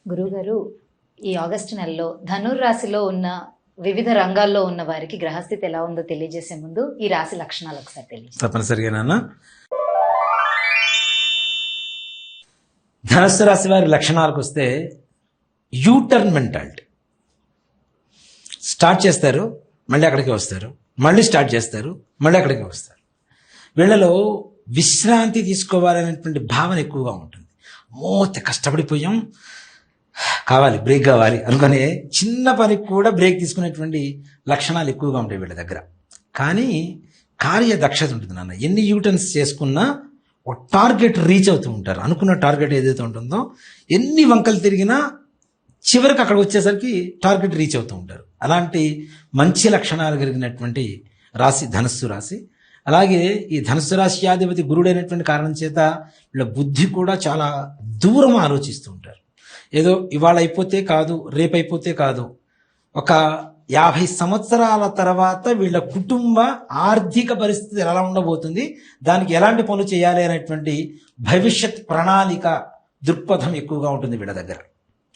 గురుగారు, ఈ ఆగస్టు నెలలో ధనుర్రాశిలో ఉన్న వివిధ రంగాల్లో ఉన్న వారికి గ్రహస్థితి ఎలా ఉందో తెలియజేసే ముందు ఈ రాశి లక్షణాలు ఒకసారి తెలియజేయండి. తప్పనిసరిగా నాన్న. ధనుస్సు రాశి వారి లక్షణాలకు వస్తే యూటర్న్ మెంటాలిటీ. స్టార్ట్ చేస్తారు, మళ్ళీ అక్కడికి వస్తారు, మళ్ళీ స్టార్ట్ చేస్తారు, మళ్ళీ అక్కడికి వస్తారు. వీళ్ళలో విశ్రాంతి తీసుకోవాలనేటువంటి భావన ఎక్కువగా ఉంటుంది. మోత కష్టపడిపోయాం, కావాలి బ్రేక్ కావాలి అనుకునే చిన్న పనికి కూడా బ్రేక్ తీసుకునేటువంటి లక్షణాలు ఎక్కువగా ఉంటాయి వీళ్ళ దగ్గర. కానీ కార్యదక్షత ఉంటుంది నాన్న. ఎన్ని యూటర్న్స్ చేసుకున్నా ఒక టార్గెట్ రీచ్ అవుతూ ఉంటారు. అనుకున్న టార్గెట్ ఏదైతే ఉంటుందో ఎన్ని వంకలు తిరిగినా చివరికి అక్కడ వచ్చేసరికి టార్గెట్ రీచ్ అవుతూ ఉంటారు. అలాంటి మంచి లక్షణాలు కలిగినటువంటి రాశి ధనుస్సు రాశి. అలాగే ఈ ధనుస్సు రాశ్యాధిపతి గురుడైనటువంటి కారణం చేత వీళ్ళ బుద్ధి కూడా చాలా దూరం ఆలోచిస్తూ ఉంటారు. ఏదో ఇవాళ అయిపోతే కాదు, రేపు అయిపోతే కాదు, ఒక 50 సంవత్సరాల తర్వాత వీళ్ళ కుటుంబ ఆర్థిక పరిస్థితి ఎలా ఉండబోతుంది, దానికి ఎలాంటి పనులు చేయాలి అనేటువంటి భవిష్యత్ ప్రణాళిక దృక్పథం ఎక్కువగా ఉంటుంది వీళ్ళ దగ్గర.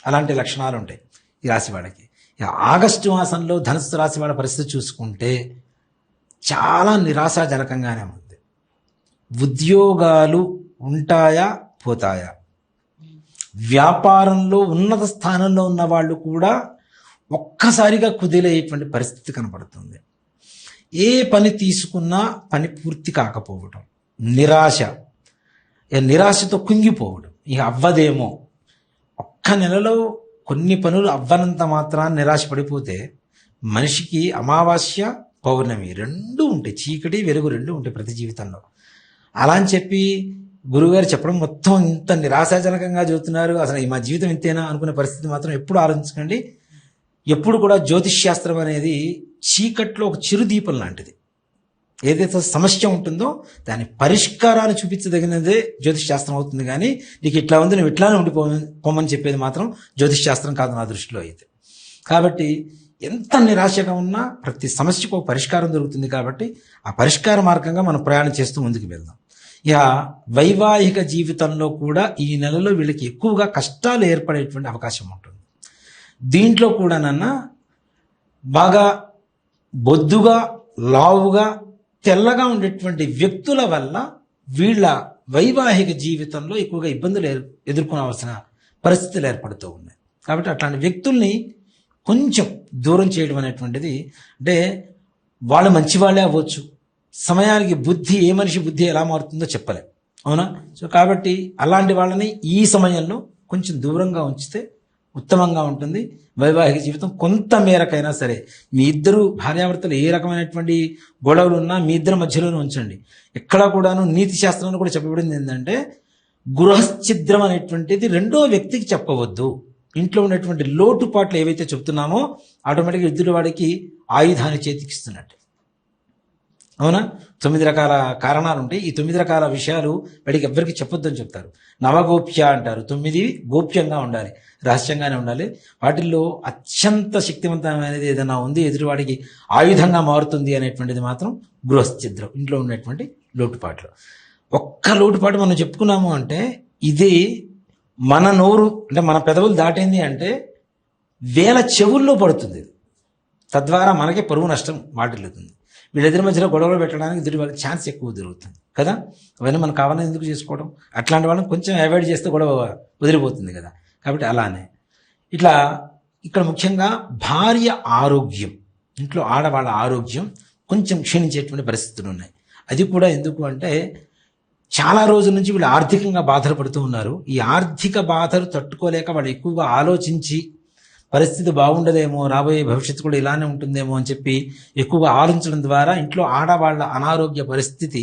అలాంటి లక్షణాలు ఉంటాయి ఈ రాశి వాళ్ళకి. ఆగస్టు మాసంలో ధనుస్సు రాశి వాళ్ళ పరిస్థితి చూసుకుంటే చాలా నిరాశాజనకంగానే ఉంది. ఉద్యోగాలు ఉంటాయా పోతాయా, వ్యాపారంలో ఉన్నత స్థానంలో ఉన్న వాళ్ళు కూడా ఒక్కసారిగా కుదిలేటువంటి పరిస్థితి కనపడుతుంది. ఏ పని తీసుకున్నా పని పూర్తి కాకపోవడం, నిరాశతో కుంగిపోవడం, ఇక అవ్వదేమో. ఒక్క నెలలో కొన్ని పనులు అవ్వనంత మాత్రాన్ని నిరాశ పడిపోతే మనిషికి అమావాస్య పౌర్ణమి రెండూ ఉంటాయి, చీకటి వెలుగు రెండూ ఉంటాయి ప్రతి జీవితంలో. అలా అని చెప్పి గురువుగారు చెప్పడం మొత్తం ఇంత నిరాశాజనకంగా చెబుతున్నారు, అసలు మా జీవితం ఇంతేనా అనుకునే పరిస్థితి మాత్రం ఎప్పుడు ఆలోచించకండి. ఎప్పుడు కూడా జ్యోతిష్ శాస్త్రం అనేది చీకట్లో ఒక చిరుదీపం లాంటిది. ఏదైతే సమస్య ఉంటుందో దాని పరిష్కారాన్ని చూపించదగినదే జ్యోతిష్ శాస్త్రం అవుతుంది. కానీ నీకు ఇట్లా ఉంది, నువ్వు ఇట్లానే ఉండిపోమని చెప్పేది మాత్రం జ్యోతిష్ శాస్త్రం కాదు నా దృష్టిలో అయితే. కాబట్టి ఎంత నిరాశగా ఉన్నా ప్రతి సమస్యకు ఒక పరిష్కారం దొరుకుతుంది. కాబట్టి ఆ పరిష్కార మార్గంగా మనం ప్రయాణం చేస్తూ ముందుకు వెళ్దాం. ఇక వైవాహిక జీవితంలో కూడా ఈ నెలలో వీళ్ళకి ఎక్కువగా కష్టాలు ఏర్పడేటువంటి అవకాశం ఉంటుంది. దీంట్లో కూడా బాగా బొద్దుగా, లావుగా, తెల్లగా ఉండేటువంటి వ్యక్తుల వల్ల వీళ్ళ వైవాహిక జీవితంలో ఎక్కువగా ఇబ్బందులు ఎదుర్కొనవలసిన పరిస్థితులు ఏర్పడుతూ ఉన్నాయి. కాబట్టి అట్లాంటి వ్యక్తుల్ని కొంచెం దూరం చేయడం అనేటువంటిది, అంటే వాళ్ళు మంచి వాళ్ళే అవ్వచ్చు, సమయానికి బుద్ధి, ఏ మనిషి బుద్ధి ఎలా మారుతుందో చెప్పలేం, అవునా? సో కాబట్టి అలాంటి వాళ్ళని ఈ సమయంలో కొంచెం దూరంగా ఉంచితే ఉత్తమంగా ఉంటుంది. వైవాహిక జీవితం కొంత మేరకైనా సరే, మీ ఇద్దరు భార్యాభర్తలు ఏ రకమైనటువంటి గొడవలు ఉన్నా మీ ఇద్దరి మధ్యలోనే ఉంచండి. ఎక్కడా కూడాను నీతి శాస్త్రంలో కూడా చెప్పబడింది ఏంటంటే గృహశ్చిద్రం అనేటువంటిది రెండో వ్యక్తికి చెప్పవద్దు. ఇంట్లో ఉన్నటువంటి లోటుపాట్లు ఏవైతే చెప్తున్నామో ఆటోమేటిక్గా ఎదుటి వాడికి ఆయుధాన్ని చేతికిస్తున్నట్టు, అవునా? 9 రకాల కారణాలు ఉంటాయి. ఈ 9 రకాల విషయాలు వాడికి ఎవ్వరికి చెప్పొద్దని చెప్తారు. నవగోప్య అంటారు. 9 గోప్యంగా ఉండాలి, రహస్యంగానే ఉండాలి. వాటిల్లో అత్యంత శక్తివంతమైనది ఏదైనా ఉంది, ఎదుటివాడికి ఆయుధంగా మారుతుంది అనేటువంటిది మాత్రం గృహశ్చిద్రం, ఇంట్లో ఉన్నటువంటి లోటుపాట్లు. ఒక్క లోటుపాటు మనం చెప్పుకున్నాము అంటే ఇది మన నోరు, అంటే మన పెదవులు దాటింది అంటే వేల చెవుల్లో పడుతుంది. తద్వారా మనకే పరువు నష్టం వాటిల్లుతుంది. వీళ్ళిద్దరి మధ్యలో గొడవలు పెట్టడానికి ఎదుటి వాళ్ళకి ఛాన్స్ ఎక్కువ దొరుకుతుంది కదా. అవన్నీ మనం కావాలని ఎందుకు చేసుకోవడం? అట్లాంటి వాళ్ళని కొంచెం అవాయిడ్ చేస్తే గొడవ వదిలిపోతుంది కదా. కాబట్టి అలానే ఇట్లా ఇక్కడ ముఖ్యంగా భార్య ఆరోగ్యం, ఇంట్లో ఆడవాళ్ళ ఆరోగ్యం కొంచెం క్షీణించేటువంటి పరిస్థితులు ఉన్నాయి. అది కూడా ఎందుకు అంటే చాలా రోజుల నుంచి వీళ్ళు ఆర్థికంగా బాధలు పడుతూ ఉన్నారు. ఈ ఆర్థిక బాధలు తట్టుకోలేక వాళ్ళు ఎక్కువగా ఆలోచించి పరిస్థితి బాగుండదేమో, రాబోయే భవిష్యత్తు కూడా ఇలానే ఉంటుందేమో అని చెప్పి ఎక్కువగా ఆలోచించడం ద్వారా ఇంట్లో ఆడవాళ్ళ అనారోగ్య పరిస్థితికి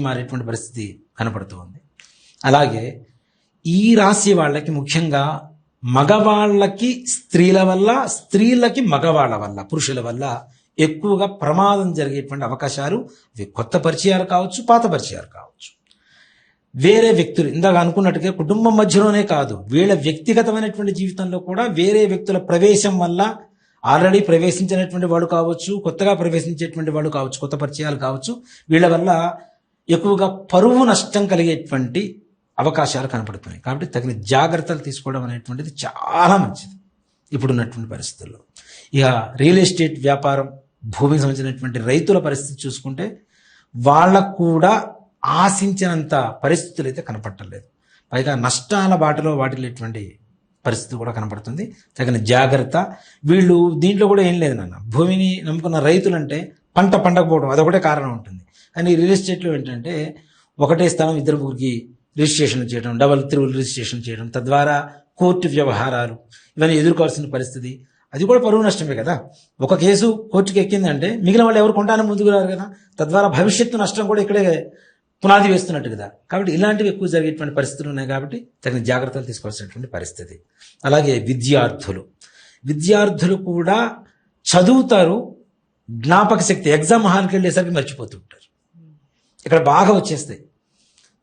మారేటువంటి పరిస్థితి కనపడుతూ ఉంది. అలాగే ఈ రాశి వాళ్ళకి ముఖ్యంగా మగవాళ్ళకి స్త్రీల వల్ల, స్త్రీలకి మగవాళ్ళ వల్ల, పురుషుల వల్ల ఎక్కువగా ప్రమాదం జరిగేటువంటి అవకాశాలు, కొత్త పరిచయాలు కావచ్చు, పాత పరిచయాలు కావచ్చు, వేరే వ్యక్తులు, ఇందాక అనుకున్నట్టుగా కుటుంబం మధ్యలోనే కాదు, వీళ్ళ వ్యక్తిగతమైనటువంటి జీవితంలో కూడా వేరే వ్యక్తుల ప్రవేశం వల్ల, ఆల్రెడీ ప్రవేశించినటువంటి వాడు కావచ్చు, కొత్తగా ప్రవేశించేటువంటి వాడు కావచ్చు, కొత్త పరిచయాలు కావచ్చు, వీళ్ళ వల్ల ఎక్కువగా పరువు నష్టం కలిగేటువంటి అవకాశాలు కనపడుతున్నాయి. కాబట్టి తగిన జాగ్రత్తలు తీసుకోవడం అనేటువంటిది చాలా మంచిది ఇప్పుడున్నటువంటి పరిస్థితుల్లో. ఇక రియల్ ఎస్టేట్ వ్యాపారం, భూమికి సంబంధించినటువంటి రైతుల పరిస్థితి చూసుకుంటే వాళ్ళకు కూడా ఆశించినంత పరిస్థితులు అయితే కనపడలేదు. పైగా నష్టాల బాటలో వాటిల్లేటువంటి పరిస్థితి కూడా కనపడుతుంది. తగిన జాగ్రత్త. వీళ్ళు దీంట్లో కూడా ఏం లేదు నాన్న, భూమిని నమ్ముకున్న రైతులంటే పంట పండకపోవడం అదొకటే కారణం ఉంటుంది. కానీ రియల్ ఎస్టేట్లో ఏంటంటే ఒకటే స్థలం ఇద్దరు ముగ్గురికి రిజిస్ట్రేషన్ చేయడం, డబల్ త్రిబుల్ రిజిస్ట్రేషన్ చేయడం, తద్వారా కోర్టు వ్యవహారాలు ఇవన్నీ ఎదుర్కోవాల్సిన పరిస్థితి. అది కూడా పరువు నష్టమే కదా. ఒక కేసు కోర్టుకి ఎక్కిందంటే మిగిలిన వాళ్ళు ఎవరు కొంటానో ముందుకు రారు కదా. తద్వారా భవిష్యత్తు నష్టం కూడా ఇక్కడే పునాది వేస్తున్నట్టు కదా. కాబట్టి ఇలాంటివి ఎక్కువ జరిగేటువంటి పరిస్థితులు ఉన్నాయి. కాబట్టి తగిన జాగ్రత్తలు తీసుకోవాల్సినటువంటి పరిస్థితి. అలాగే విద్యార్థులు కూడా చదువుతారు, జ్ఞాపక శక్తి ఎగ్జామ్ హాల్కి వెళ్ళేసరికి మర్చిపోతుంటారు. ఇక్కడ బాగా వచ్చేస్తాయి,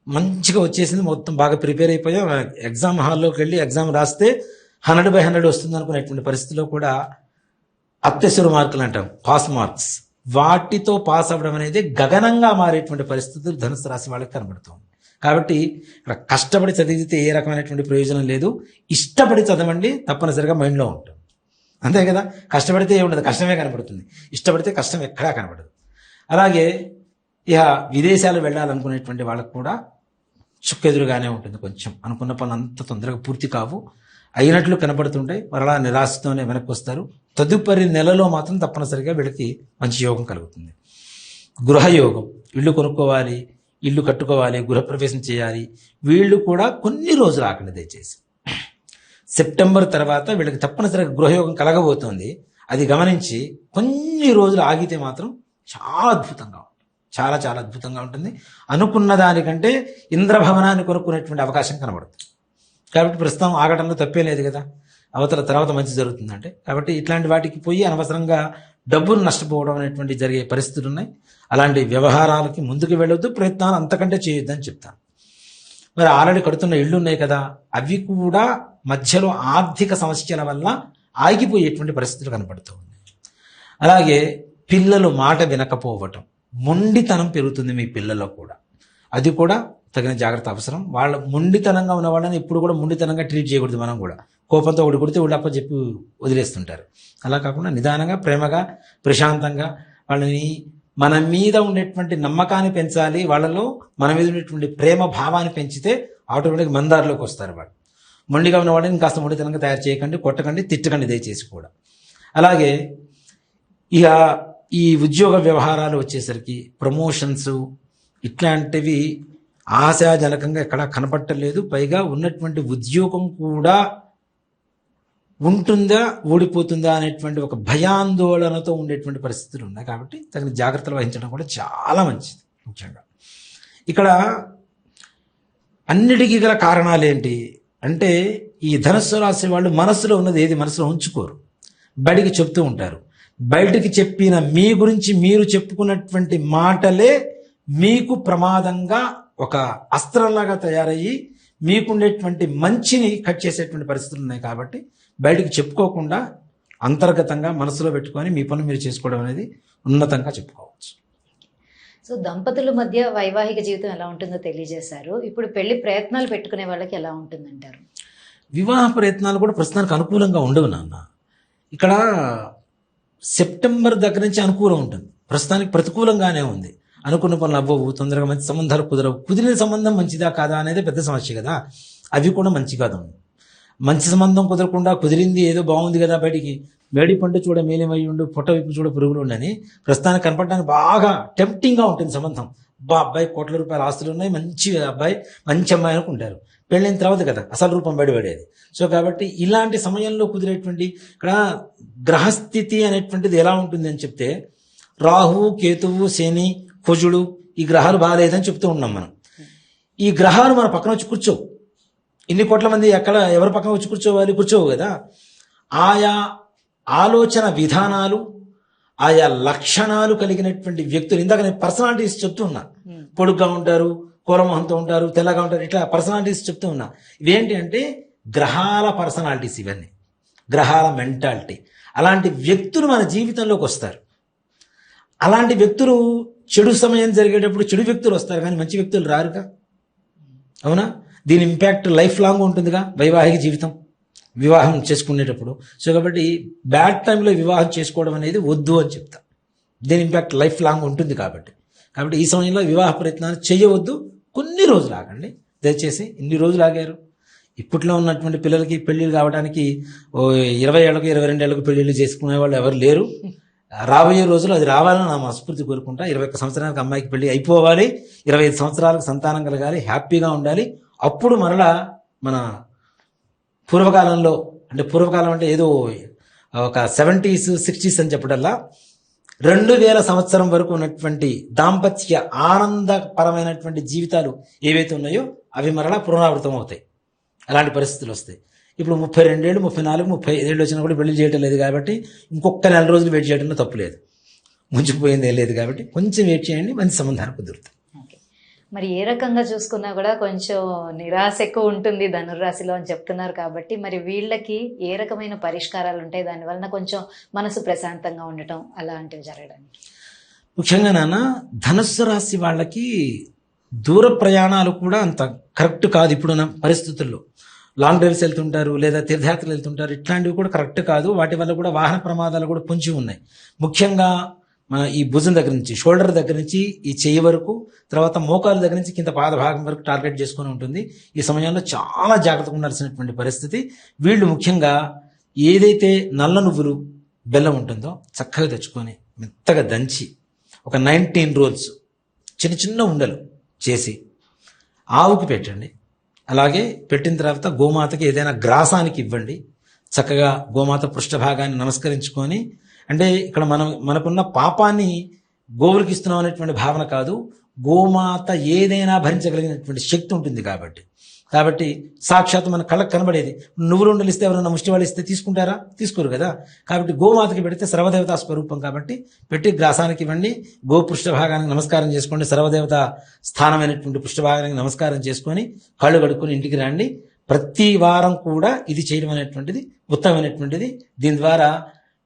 మంచిగా వచ్చేసింది, మొత్తం బాగా ప్రిపేర్ అయిపోయాం, ఎగ్జామ్ హాల్లోకి వెళ్ళి ఎగ్జామ్ రాస్తే 100/100 వస్తుంది అనుకునేటువంటి పరిస్థితిలో కూడా అత్యవసర మార్కులు అంటాం, పాస్ మార్క్స్, వాటితో పాస్ అవ్వడం అనేది గగనంగా మారేటువంటి పరిస్థితులు ధనుసు రాశి వాళ్ళకి కనబడుతుంది. కాబట్టి ఇక్కడ కష్టపడి చదివితే ఏ రకమైనటువంటి ప్రయోజనం లేదు. ఇష్టపడి చదవండి, తప్పనిసరిగా మైండ్లో ఉంటుంది. అంతే కదా. కష్టపడితే ఏముండదు, కష్టమే కనబడుతుంది. ఇష్టపడితే కష్టం ఎక్కడా కనబడదు. అలాగే ఇక విదేశాలు వెళ్ళాలనుకునేటువంటి వాళ్ళకు కూడా చుక్కెదురుగానే ఉంటుంది. కొంచెం అనుకున్న పనులు అంత తొందరగా పూర్తి కావు, అయినట్లు కనబడుతుంటాయి. మరలా నిరాశతోనే వెనక్కి వస్తారు. తదుపరి నెలలో మాత్రం తప్పనిసరిగా వీళ్ళకి మంచి యోగం కలుగుతుంది. గృహయోగం, ఇల్లు కొనుక్కోవాలి, ఇల్లు కట్టుకోవాలి, గృహప్రవేశం చేయాలి. వీళ్ళు కూడా కొన్ని రోజులు ఆకండి దయచేసి. సెప్టెంబర్ తర్వాత వీళ్ళకి తప్పనిసరిగా గృహయోగం కలగబోతోంది. అది గమనించి కొన్ని రోజులు ఆగితే మాత్రం చాలా అద్భుతంగా ఉంటుంది. చాలా చాలా అద్భుతంగా ఉంటుంది. అనుకున్న దానికంటే ఇంద్రభవనాన్ని కొనుక్కునేటువంటి అవకాశం కనబడుతుంది. కాబట్టి ప్రస్తుతం ఆగటంలో తప్పే లేదు కదా. అవతల తర్వాత మంచి జరుగుతుందంటే. కాబట్టి ఇట్లాంటి వాటికి పోయి అనవసరంగా డబ్బును నష్టపోవడం అనేటువంటి జరిగే పరిస్థితులు ఉన్నాయి. అలాంటి వ్యవహారాలకి ముందుకు వెళ్ళొద్దు, ప్రయత్నాలు అంతకంటే చేయొద్దని చెప్తాను. మరి ఆల్రెడీ కడుతున్న ఇళ్ళు ఉన్నాయి కదా, అవి కూడా మధ్యలో ఆర్థిక సమస్యల వల్ల ఆగిపోయేటువంటి పరిస్థితులు కనపడుతూ ఉన్నాయి. అలాగే పిల్లలు మాట వినకపోవటం, మొండితనం పెరుగుతుంది మీ పిల్లల్లో కూడా. అది కూడా తగిన జాగ్రత్త అవసరం. వాళ్ళ మొండితనంగా ఉన్న వాళ్ళని ఎప్పుడు కూడా మొండితనంగా ట్రీట్ చేయకూడదు. మనం కూడా కోపంతో ఒకటి కొడితే వాళ్ళు అప్ప చెప్పి వదిలేస్తుంటారు. అలా కాకుండా నిదానంగా, ప్రేమగా, ప్రశాంతంగా వాళ్ళని మన మీద ఉండేటువంటి నమ్మకాన్ని పెంచాలి. వాళ్ళలో మన మీద ఉండేటువంటి ప్రేమ భావాన్ని పెంచితే ఆటోమేటిక్ మందారిలోకి వస్తారు. వాళ్ళు మొండిగా ఉన్న వాళ్ళని కాస్త మొండితనంగా తయారు చేయకండి, కొట్టకండి, తిట్టకండి దయచేసి కూడా. అలాగే ఇక ఈ ఉద్యోగ వ్యవహారాలు వచ్చేసరికి ప్రమోషన్స్ ఇట్లాంటివి ఆశాజనకంగా ఎక్కడా కనపట్టలేదు. పైగా ఉన్నటువంటి ఉద్యోగం కూడా ఉంటుందా ఊడిపోతుందా అనేటువంటి ఒక భయాందోళనతో ఉండేటువంటి పరిస్థితులు ఉన్నాయి. కాబట్టి తగిన జాగ్రత్తలు వహించడం కూడా చాలా మంచిది. ముఖ్యంగా ఇక్కడ అన్నిటికీ గల కారణాలు ఏంటి అంటే, ఈ ధనుస్సు రాశి వాళ్ళు మనసులో ఉన్నది ఏది మనసులో ఉంచుకోరు, బయటికి చెప్తూ ఉంటారు. బయటికి చెప్పిన మీ గురించి మీరు చెప్పుకున్నటువంటి మాటలే మీకు ప్రమాదంగా ఒక అస్త్రంలాగా తయారయ్యి మీకుండేటువంటి మంచిని కట్ చేసేటువంటి పరిస్థితులు ఉన్నాయి. కాబట్టి బయటికి చెప్పుకోకుండా అంతర్గతంగా మనసులో పెట్టుకొని మీ పనులు మీరు చేసుకోవడం అనేది ఉన్నతంగా చెప్పుకోవచ్చు. సో దంపతుల మధ్య వైవాహిక జీవితం ఎలా ఉంటుందో తెలియజేశారు. ఇప్పుడు పెళ్లి ప్రయత్నాలు పెట్టుకునే వాళ్ళకి ఎలా ఉంటుందంటారు? వివాహ ప్రయత్నాలు కూడా ప్రస్తుతానికి అనుకూలంగా ఉండవు నాన్న. ఇక్కడ సెప్టెంబర్ దగ్గర నుంచి అనుకూలం ఉంటుంది, ప్రస్తుతానికి ప్రతికూలంగానే ఉంది. అనుకున్న పనులు అవ్వవు, తొందరగా మంచి సంబంధాలు కుదరవు. కుదిరిన సంబంధం మంచిదా కాదా అనేది పెద్ద సమస్య కదా. అవి కూడా మంచి కాదు. మంచి సంబంధం కుదరకుండా కుదిరింది ఏదో బాగుంది కదా, బయటికి వేడి పండు చూడ మేలేమయ్యి ఉండు, పొట్ట విప్పు చూడ పురుగులు ఉండని ప్రస్తుతానికి కనపడడానికి బాగా టెంప్టింగ్గా ఉంటుంది సంబంధం. అబ్బాయి కోట్ల రూపాయల ఆస్తులు ఉన్నాయి, మంచి అబ్బాయి, మంచి అమ్మాయి అనుకుంటారు. పెళ్ళైన తర్వాత కదా అసలు రూపం బయటపడేది. సో కాబట్టి ఇలాంటి సమయంలో కుదిరేటువంటి ఇక్కడ గ్రహస్థితి అనేటువంటిది ఎలా ఉంటుంది అని చెప్తే, రాహు, కేతువు, శని, కుజుడు ఈ గ్రహాలు బాగాలేదని చెప్తూ ఉన్నాం మనం. ఈ గ్రహాలు మన పక్కన వచ్చి కూర్చోవు. ఇన్ని కోట్ల మంది ఎక్కడ ఎవరి పక్కన వచ్చి కూర్చోవు కదా. ఆయా ఆలోచన విధానాలు, ఆయా లక్షణాలు కలిగినటువంటి వ్యక్తులు, ఇందాక నేను పర్సనాలిటీస్ చెప్తూ ఉన్నా, పొడుగ్గా ఉంటారు, కోరమోహంతో ఉంటారు, తెల్లగా ఉంటారు, ఇట్లా పర్సనాలిటీస్ చెప్తూ ఉన్నా. ఇవేంటి అంటే గ్రహాల పర్సనాలిటీస్, ఇవన్నీ గ్రహాల మెంటాలిటీ. అలాంటి వ్యక్తులు మన జీవితంలోకి వస్తారు. అలాంటి వ్యక్తులు చెడు సమయం జరిగేటప్పుడు చెడు వ్యక్తులు వస్తారు, కానీ మంచి వ్యక్తులు రారుగా. అవునా? దీని ఇంపాక్ట్ లైఫ్ లాంగ్ ఉంటుందిగా వైవాహిక జీవితం వివాహం చేసుకునేటప్పుడు. సో కాబట్టి బ్యాడ్ టైంలో వివాహం చేసుకోవడం అనేది వద్దు అని చెప్తా. దీని ఇంపాక్ట్ లైఫ్ లాంగ్ ఉంటుంది కాబట్టి ఈ సమయంలో వివాహ ప్రయత్నాలు చేయవద్దు. కొన్ని రోజులు ఆగండి దయచేసి. ఇన్ని రోజులు ఆగారు. ఇప్పట్లో ఉన్నటువంటి పిల్లలకి పెళ్లిళ్ళు కావడానికి 20 ఏళ్ళకు 22 ఏళ్ళకు పెళ్లిళ్ళు చేసుకునే వాళ్ళు ఎవరు లేరు. రాబోయే రోజులు అది రావాలని నా మనస్ఫూర్తి కోరుకుంటా. 21 సంవత్సరాలకు అమ్మాయికి పెళ్లి అయిపోవాలి, 25 సంవత్సరాలకు సంతానం కలగాలి, హ్యాపీగా ఉండాలి. అప్పుడు మరలా మన పూర్వకాలంలో పూర్వకాలం అంటే ఏదో ఒక 70s 60s అని చెప్పడల్లా 2000 సంవత్సరం వరకు ఉన్నటువంటి దాంపత్య ఆనందపరమైనటువంటి జీవితాలు ఏవైతే ఉన్నాయో అవి మరలా పునరావృతం అవుతాయి. అలాంటి పరిస్థితులు వస్తాయి. ఇప్పుడు 32 ఏళ్ళు 34 35 ఏళ్ళు వచ్చినా కూడా పెళ్లి చేయటం లేదు కాబట్టి ఇంకొక 4 రోజులు వెయిట్ చేయడంలో తప్పు లేదు. ముంచుకుపోయింది ఏం లేదు కాబట్టి కొంచెం వెయిట్ చేయండి, మంచి సంబంధాలు కుదురుతాయి. మరి ఏ రకంగా చూసుకున్నా కూడా కొంచెం నిరాశ ఎక్కువ ఉంటుంది ధనుర్రాశిలో అని చెప్తున్నారు కాబట్టి మరి వీళ్ళకి ఏ రకమైన పరిష్కారాలు ఉంటాయి దానివల్ల కొంచెం మనసు ప్రశాంతంగా ఉండటం అలాంటివి జరగడానికి? ముఖ్యంగా నాన్న ధనుస్సు రాశి వాళ్ళకి దూర ప్రయాణాలు కూడా అంత కరెక్ట్ కాదు. ఇప్పుడున్న పరిస్థితుల్లో లాంగ్ డ్రైవ్స్ వెళ్తుంటారు లేదా తీర్థయాత్రలు వెళ్తుంటారు. ఇట్లాంటివి కూడా కరెక్ట్ కాదు. వాటి వల్ల కూడా వాహన ప్రమాదాలు కూడా పొంచి ఉన్నాయి. ముఖ్యంగా మన ఈ భుజం దగ్గర నుంచి షోల్డర్ దగ్గర నుంచి ఈ చెయ్యి వరకు, తర్వాత మోకాలు దగ్గర నుంచి కింద పాద భాగం వరకు టార్గెట్ చేసుకుని ఉంటుంది. ఈ సమయంలో చాలా జాగ్రత్తగా ఉండాల్సినటువంటి పరిస్థితి. వీళ్ళు ముఖ్యంగా ఏదైతే నల్ల నువ్వులు బెల్లం ఉంటుందో చక్కగా తెచ్చుకొని మెత్తగా దంచి ఒక 19 రోల్స్ చిన్న చిన్న ఉండలు చేసి ఆవుకి పెట్టండి. అలాగే పెట్టిన తర్వాత గోమాతకి ఏదైనా గ్రాసానికి ఇవ్వండి. చక్కగా గోమాత పృష్ఠభాగాన్ని నమస్కరించుకొని, అంటే ఇక్కడ మనకున్న పాపాన్ని గోవులకి ఇస్తున్నాం అనేటువంటి భావన కాదు, గోమాత ఏదైనా భరించగలిగినటువంటి శక్తి ఉంటుంది కాబట్టి సాక్షాత్ మన కళ్ళకు కనబడేది. నువ్వులు ఉండలు ఇస్తే ఎవరైనా ముష్టి వాళ్ళు ఇస్తే తీసుకుంటారా? తీసుకోరు కదా. కాబట్టి గోమాతకి పెడితే సర్వదేవతా స్వరూపం కాబట్టి పెట్టి గ్రాసానికి ఇవ్వండి. గో పృష్ఠభాగానికి నమస్కారం చేసుకోండి. సర్వదేవత స్థానమైనటువంటి పృష్ఠభాగానికి నమస్కారం చేసుకొని కళ్ళు కడుక్కొని ఇంటికి రండి. ప్రతి వారం కూడా ఇది చేయడం అనేటువంటిది ఉత్తమమైనటువంటిది. దీని ద్వారా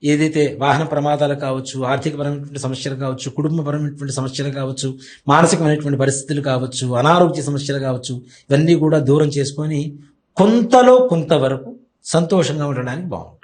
ఏదైతే వాహన ప్రమాదాలు కావచ్చు, ఆర్థికపరమైనటువంటి సమస్యలు కావచ్చు, కుటుంబపరమైనటువంటి సమస్యలు కావచ్చు, మానసికమైనటువంటి పరిస్థితులు కావచ్చు, అనారోగ్య సమస్యలు కావచ్చు, ఇవన్నీ కూడా దూరం చేసుకొని కొంతలో కొంతవరకు సంతోషంగా ఉండడానికి బాగుంటుంది.